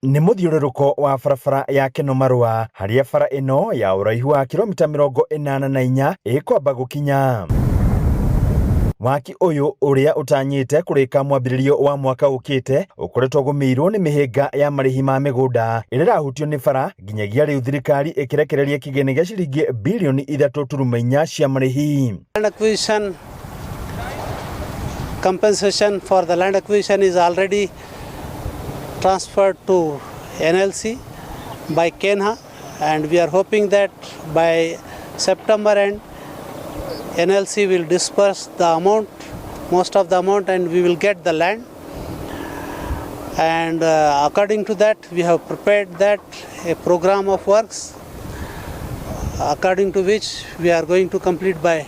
Nĩ mũthiũrũrũko wa barabara ya Kenomarũa harĩa bara ĩno ya ũraihu wa kilomita 84 ĩkwamba gũkinya. Waki ũyũ ũrĩa ũtanyĩte kũrĩka mwambĩrĩrio wa mwaka ũkĩte ũkoretwo gũmĩirwo nĩ mĩhĩnga ya marĩhi ma mĩgũnda ĩrĩa ĩrahutio nĩ bara nginyagia rĩu thirikari ĩkĩrekereria kĩgĩna gĩa ciringi birioni 3.4 cia marĩhi. Land acquisition compensation for the land acquisition is already transferred to NLC by KENHA, and we are hoping that by September end NLC will disperse the amount, most of the amount, and we will get the land. And according to that, we have prepared that a program of works according to which we are going to complete by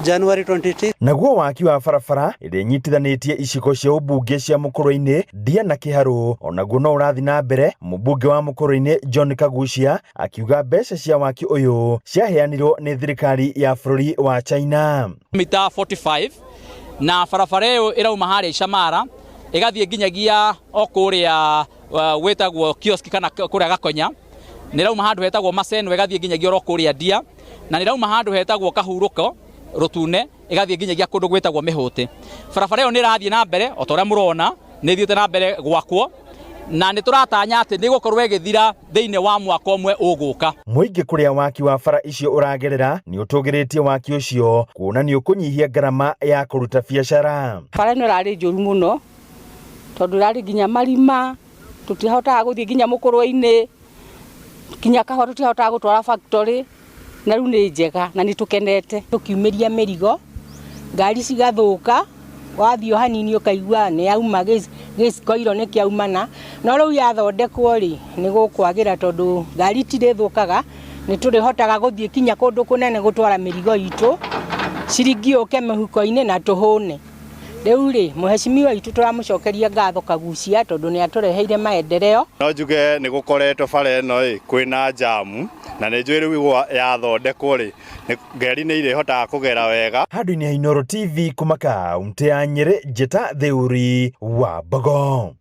January 23. Naguo waki wa barabara ĩrĩa nyitithanĩtie icigo cia ũmbunge cia Mũkũrũ-inĩ Ndia na Kĩharũ onaguo no ũrathi na mbere. Mũmbunge wa Mũkũrũ-inĩ John Kagucia akiuga mbeca cia waki ũyũ ciaheanirwo nĩ thirikari ya bũrũri wa China. Mita 45 na barabara ĩyo ĩrauma harĩa Icamara ĩgathiĩ nginyagia o kũrĩa wetagwo kioski kana kũrĩa Gakonya, nĩ rauma handũ hetagwo Maseno ĩgathiĩ nginyagia o kũrĩa Ndia, na nĩ rauma handũ hetagwo Kahurũko Rutune ĩgathiĩ nginyagia kũndũ gwetagwo Mĩhũtĩ. Barabara ĩyo nĩ ĩrathiĩ na mbere o ta ũrĩa mũrona nĩ ĩthiĩte na mbere gwakwo, na nĩ tũratanya atĩ nĩ gũkorwo ĩgĩthira thĩinĩ wa mwaka ũmwe ũgũka. Mũingĩ kũrĩa waki wa bara icio ũragerera nĩ ũtũgĩrĩtie waki ũcio kuona nĩ ũkũnyihia ngarama ya kũruta biacara. Bara ĩno ĩrarĩ njũru mũno tondũ ĩrarĩ nginya marima, tũtihotaga gũthiĩ nginya Mũkũrũ-inĩ, nginya kahũa tũtihotaga gũtwara factory, na rĩu nĩ njega na nĩ tũkenete. Tũkiumĩria mĩrigo ngari cigathũka, wathiĩ hanini ũkaigua nĩ yauma gĩcikoiro nĩ kĩaumana, no rĩu yathondekwo rĩ nĩ gũkwagĩra tondũ ngari itirĩ thũkaga, nĩ tũrĩhotaga gũthiĩ kinya kũndũ kũnene gũtwara mĩrigo itũ, ciringi yũke mũhuko-inĩ na tũhũne. Rĩu rĩ mũhecimiwa itũ tũramũcokeria ngatho Kagucia tondũ nĩ atũreheire maendeleo. No njuge nĩ gũkoretwo bara ĩno kwĩna jamu na nĩ njũĩ rĩu yathondekwo rĩ ngari nĩ irĩhotaga kũgera wega. Handũ-inĩ ha Inooro TV kumaka kaunti ya Nyeri, Njeta Theuri wa Mbogo.